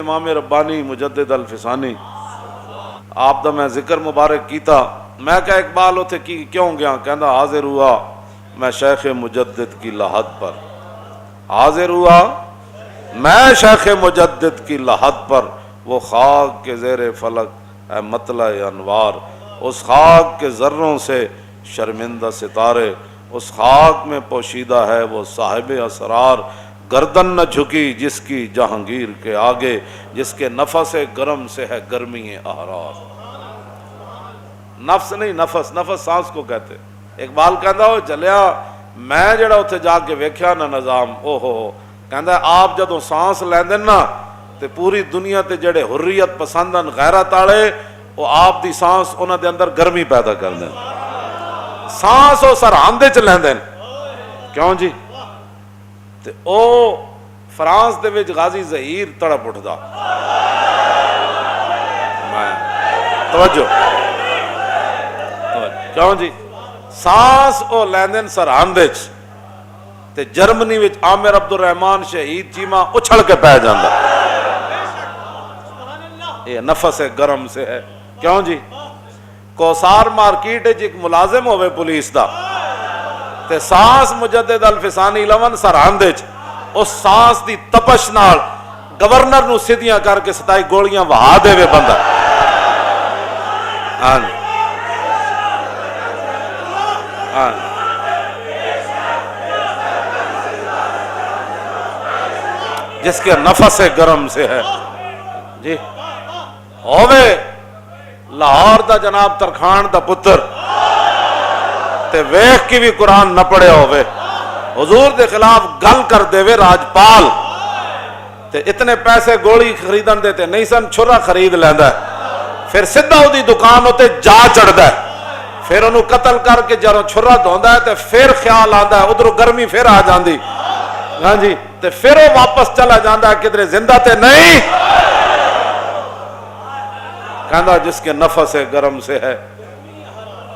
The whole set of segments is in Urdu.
امام ربانی مجدد الف ثانی آپ دا میں ذکر مبارک کیتا، میں کہا اقبال ہوتے کی کیوں گیا، کہندا حاضر ہوا میں شیخ مجدد کی لحد پر، حاضر ہوا میں شیخ مجدد کی لحد پر، وہ خاک کے زیر فلک اے مطلع انوار، اس خاک کے ذروں سے شرمندہ ستارے، اس خاک میں پوشیدہ ہے وہ صاحب اسرار، گردن نہ جھکی جس کی جہانگیر کے آگے، جس کے نفس گرم سے ہے گرمی احرار۔ نفس نہیں، نفس، نفس سانس کو کہتے۔ اقبال کہندا ہو جلیا میں جڑا اتھے جا کے ویکھیا نا نظام، او ہو کہندا آپ جدوں سانس لیندے نا تے پوری دنیا تے جڑے حریت پسندن غیرت والے وہ آپ دی سانس انہاں دے اندر گرمی پیدا کر دین، سانس او سرحد وچ لیندے، کیوں جی؟ تے او فرانس دے وچ غازی ظہیر تڑپ اٹھدا، توجہ کیوں جی؟ سانس او لیندن سرحد وچ تے جرمنی وچ عامر عبد الرحمان شہید چیما اچھل کے پہ جاندا، یہ نفس گرم سے ہے، کیوں جی؟ کوسار مارکیٹ وچ ایک ملازم ہوئے پولیس دا تے سانس مجدد الف ثانی لون سرحد وچ، اس سانس دی تپش نال گورنر نو سیدھیاں کر کے 27 گولیاں وہا دے وے بندہ، ہاں ہاں جس کے نفس گرم سے ہے جی، ہووے لاہور دا جناب ترخان دا پتر تے ویکھ کی بھی قرآن نہ پڑھے ہووے، حضور دے خلاف گل کر دے وے راجپال تے اتنے پیسے گولی خریدن دے تے نہیں سن، چھرا خرید لیندا ہے، پھر سدھا اودی دکان ہوتے جا چڑھدا ہے، پھر انہوں قتل کر کے جروں چھرا دھوندا ہے تے پھر خیال آندا ہے ادھروں گرمی پھر آ جاندی، ہاں جی، تے پھر وہ واپس چلا جاندا ہے کدھر زندہ تے نہیں، کہندا جس کے نفس گرم سے ہے،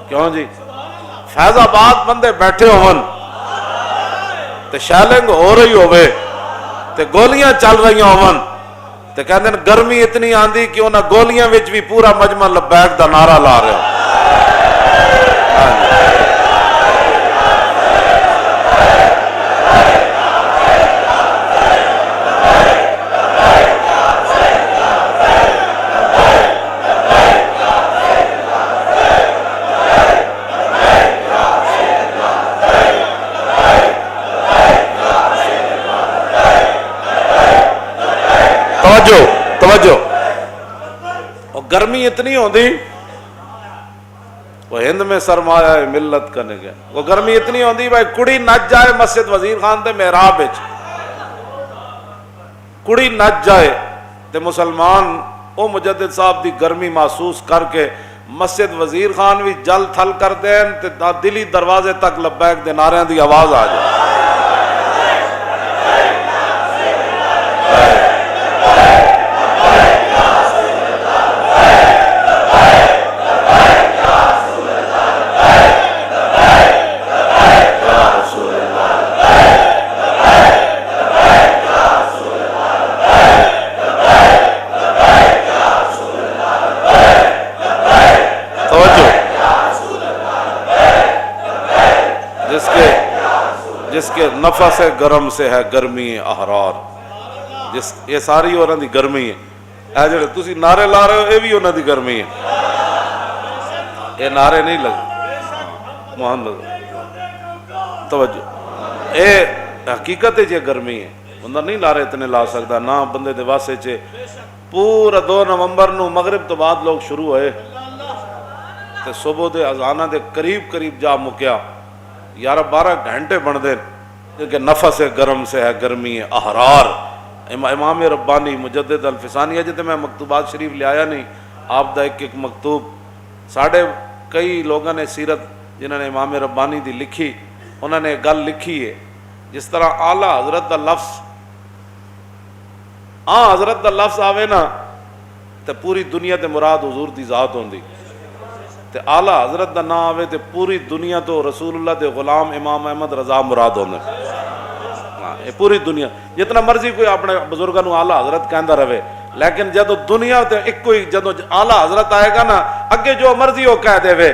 کیوں جی؟ فیض آباد بندے بیٹھے ہون تے شیلنگ ہو رہی ہوئے تے گولیاں چل رہی ہون تے کہندے گرمی اتنی آندی کہ انہاں گولیاں وچ بھی پورا مجمع لبیک دا نعرہ لا رہے ہو۔ توجہ اور گرمی اتنی ہوندی، وہ ہند میں سرمایہ ملت کرنے گیا، وہ گرمی اتنی ہوندی بھائی کڑی نچ جائے مسجد وزیر خان دے محراب وچ، کڑی نچ جائے تے مسلمان او مجدد صاحب دی گرمی محسوس کر کے مسجد وزیر خان بھی جل تھل کر دین تے دلی دروازے تک لبیک دے نعرے دی آواز آ جائے۔ جس کے نفس گرم سے ہے گرمی احرار، جس یہ ساری انہوں دی گرمی ہے، اے جڑے تسی نعرے لا رہے ہو یہ بھی انہوں دی گرمی ہے، یہ نعرے نہیں لگے محمد توجہ، اے حقیقت ہے گرمی ہے، بندہ نہیں نعرے اتنے لا سکتا نہ بندے دے واسے چے۔ پورا 2 نومبر نو مغرب تو بعد لوگ شروع ہوئے تے صبح دے اذانہ دے قریب جا مکیا، 11-12 گھنٹے بن دے کہ نفس گرم سے ہے گرمی احرار۔ امام ربانی مجدد الف ثانی، جتے میں مکتوبات شریف لے آیا نہیں، آپ دا ایک مکتوب ساڑھے کئی لوگوں نے سیرت جنہوں نے امام ربانی دی لکھی، انہوں نے گل لکھی ہے جس طرح اعلیٰ حضرت دا لفظ حضرت دا لفظ آوے نا تے پوری دنیا تے مراد حضور دی ذات ہوندی، تے اعلیٰ حضرت دا نام آوے تے پوری دنیا تو رسول اللہ دے غلام امام احمد رضا مراد ہوندے، پوری دنیا جتنا مرضی کوئی اپنے بزرگوں اعلیٰ حضرت کہندا رہے، لیکن جدو دنیا تے ایک کوئی جدو اعلیٰ حضرت آئے گا نا اگے جو مرضی ہو کہہ دے وے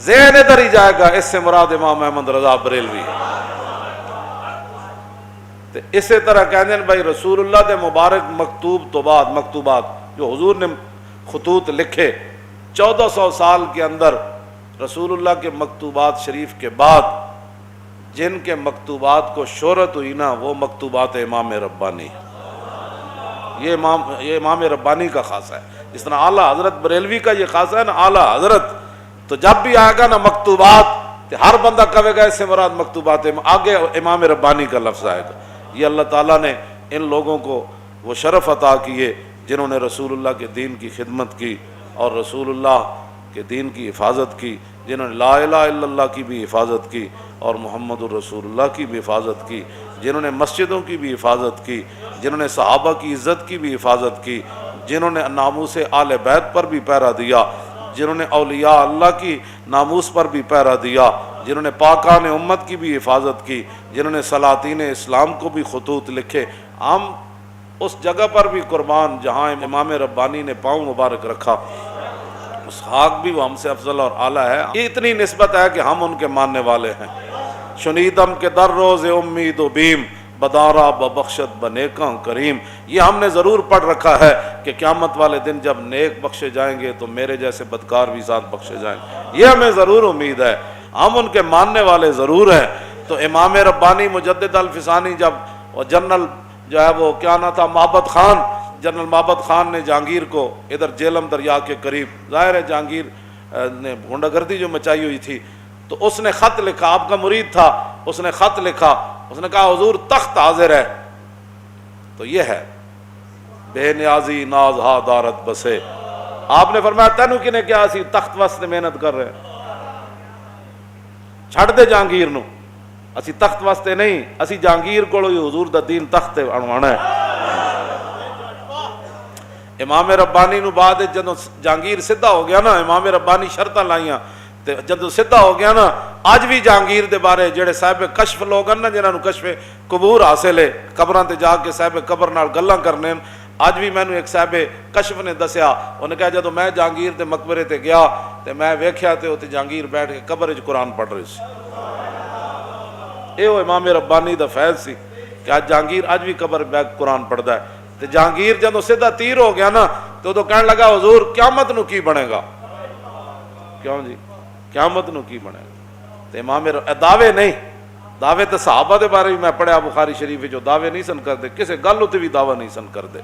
ذہن ادھر ہی جائے گا، اس سے مراد امام احمد رضا بریلوی ہے۔ تے اسی طرح کہتے ہیں بھائی رسول اللہ دے مبارک مکتوب تو بعد مکتوبات جو حضور نے خطوط لکھے 1400 سال کے اندر رسول اللہ کے مکتوبات شریف کے بعد جن کے مکتوبات کو شہرت ہوئی نا وہ مکتوبات امام ربانی، یہ امام ربانی کا خاصہ ہے۔ جس طرح اعلیٰ حضرت بریلوی کا یہ خاصہ ہے نا اعلیٰ حضرت، تو جب بھی آئے گا نا مکتوبات تو ہر بندہ کہے گا اس سے مراد مکتوبات، آگے امام ربانی کا لفظ آئے گا۔ یہ اللہ تعالیٰ نے ان لوگوں کو وہ شرف عطا کیے جنہوں نے رسول اللہ کے دین کی خدمت کی اور رسول اللہ کے دین کی حفاظت کی، جنہوں نے لا الہ الا اللہ کی بھی حفاظت کی اور محمد الرسول اللہ کی بھی حفاظت کی، جنہوں نے مسجدوں کی بھی حفاظت کی، جنہوں نے صحابہ کی عزت کی بھی حفاظت کی، جنہوں نے ناموس آل بیت پر بھی پہرا دیا، جنہوں نے اولیاء اللہ کی ناموس پر بھی پہرا دیا، جنہوں نے پاکان امت کی بھی حفاظت کی، جنہوں نے سلاطین اسلام کو بھی خطوط لکھے۔ ہم اس جگہ پر بھی قربان جہاں امام ربانی نے پاؤں مبارک رکھا، اس خاک بھی وہ ہم سے افضل اور اعلیٰ ہے۔ یہ اتنی نسبت ہے کہ ہم ان کے ماننے والے ہیں۔ شنیدم کے در روز امید و بیم بدارا ببخشت بنیکاں کریم، یہ ہم نے ضرور پڑھ رکھا ہے کہ قیامت والے دن جب نیک بخشے جائیں گے تو میرے جیسے بدکار بھی ساتھ بخشے جائیں گے، یہ ہمیں ضرور امید ہے، ہم ان کے ماننے والے ضرور ہیں۔ تو امام ربانی مجدد الف ثانی جب جنرل جو ہے وہ کیا نہ تھا محبت خان، جنرل محبت خان نے جہانگیر کو ادھر جہلم دریا کے قریب، ظاہر ہے جہانگیر نے غنڈہ گردی جو مچائی ہوئی تھی، تو اس نے خط لکھا، آپ کا مرید تھا، اس نے خط لکھا، اس نے کہا حضور تخت حاضر ہے، تو یہ ہے بے نیازی ناز ہا دارت بسے۔ آپ نے فرمایا تینوں کی نے کیا اسی تخت واسطے محنت کر رہے ہیں، چھڑ دے جہانگیر نو، اسی تخت واسطے نہیں، اسی جہانگیر کو حضور دا دین تخت اڑوانا ہے۔ امام ربانی نو بعد جدو جہانگیر سدھا ہو گیا نا، امام ربانی شرطاں لائیاں تے جدو سدھا ہو گیا نا، اج بھی جہانگیر دے بارے جڑے صاحب کشف لوگ ہیں نا جنہاں نو کشف قبور حاصل ہے، قبراں تے جا کے صاحب قبر نال گلاں کرنے، اج بھی مینوں ایک صاحب کشف نے دسیا، انہیں کہا جدو میں جہانگیر دے مقبرے تے گیا تے میں ویکھیا تے اوتے جہانگیر بیٹھ کے قبر وچ قرآن پڑھ رہے سی۔ اے وہ امام ربانی دا فیض سی کہ آج جہانگیر اج بھی قبر بیٹھ قرآن پڑھدا ہے۔ تے جہانگیر جدو سیدھا تیر ہو گیا نا تو کہنے لگا حضور قیامت نو کی بنے گا، کیوں جی قیامت نو کی بنے گا؟ تے امام دعوے نہیں، دعوے تے صحابہ دے بارے بھی میں پڑھیا بخاری شریف جو دعوے نہیں سن کردے، کسے گل تے بھی دعویٰ نہیں سن کردے،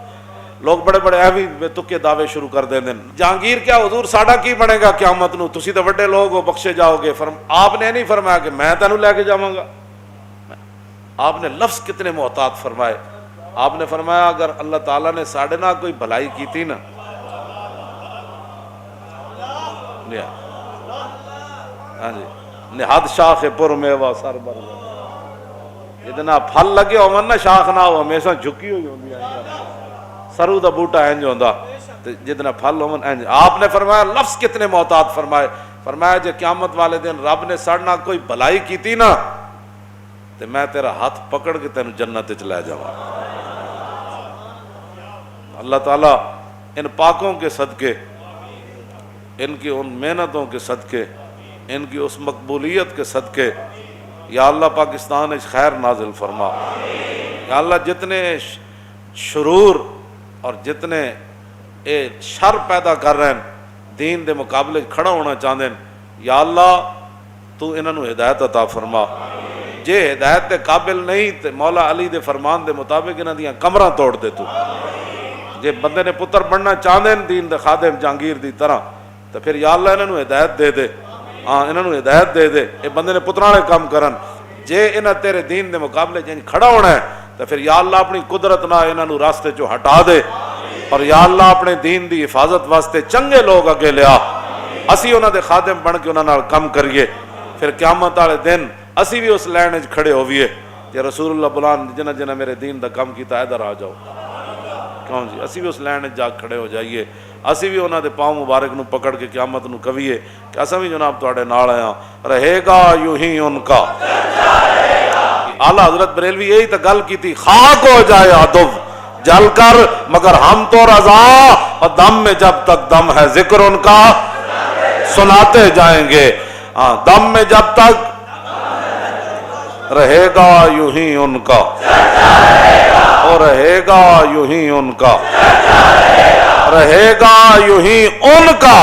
لوگ بڑے بڑے ایویں بے تکے دعوے شروع کر دیں دن۔ جہانگیر کیا حضور ساڈا کی بنے گا قیامت نو؟ تسی تے بڑے لوگ ہو بخشے جاؤ گے۔ آپ نے نہیں فرمایا کہ میں تینوں لے کے جاواں گا، آپ نے لفظ کتنے محتاط فرمائے، آپ نے فرمایا اگر اللہ تعالیٰ نے ساڑھے نہ کوئی بھلائی کی تھی نا، ہاں جی نہاد شاخ پر میوہ سر بر جتنا پھل لگے ہو نا شاخ نہ ہو ہمیشہ جھکی ہوئی ہوندی ہے، سرو دا بوٹا انج ہوندا جتنا پھل ہو انج۔ آپ نے فرمایا لفظ کتنے محتاط فرمائے، فرمایا جے قیامت والے دن رب نے ساڑھے نہ کوئی بھلائی کی تھی نا تو میں تیرا ہاتھ پکڑ کے تینوں جنت وچ لے جاواں۔ اللہ تعالیٰ ان پاکوں کے صدقے، ان کی ان محنتوں کے صدقے، ان کی اس مقبولیت کے صدقے یا اللہ پاکستان اس خیر نازل فرما۔ یا اللہ جتنے شرور اور جتنے شر پیدا کر رہے ہیں دین دے مقابلے کھڑا ہونا چاہتے ہیں، یا اللہ تو انہاں نو ہدایت عطا فرما، جے ہدایت دے قابل نہیں تے مولا علی دے فرمان دے مطابق انہاں دیاں کمراں توڑ دے تو، جے بندے نے پتر بننا چاہتے ہیں دین دے خادم جہانگیر دی طرح تو پھر یا اللہ انہاں نو ہدایت دے دے، ہاں انہاں نو ہدایت دے دے، اے بندے نے پتراں نے کام کرن، جے انہاں تیرے دین دے مقابلے جن کھڑا ہونا ہے تو پھر یا اللہ اپنی قدرت نہ انہاں نو راستے چو ہٹا دے، اور یا اللہ اپنے دین دی حفاظت واسطے چنگے لوگ اگے لیا، اسی انہاں دے خادم بن کے انہاں نال کام کریے، پھر قیامت والے دن اسی بھی اس لائن وچ کھڑے ہوئیے کہ رسول اللہ بلان جنہ جنہ میرے دین دا کام کیتا ادھر آ جاؤ، کیوں جی اسی بھی اس لائن وچ جا کھڑے ہو جائیے، اسی بھی انہاں دے پاؤں مبارک نو پکڑ کے قیامت نو کہیے کہ اساں بھی جناب تواڈے نال آیا، رہے گا یوں ہی ان کا۔ اعلیٰ حضرت بریلوی یہی تو گل کی تھی، خاک ہو جائے ادب جل کر، مگر ہم تو رضا، اور دم میں جب تک دم ہے ذکر ان کا سناتے جائیں گے۔ دم میں جب تک رہے گا یوں ہی ان کا، اور رہے گا یوں ہی ان کا، رہے گا یوں ہی ان کا۔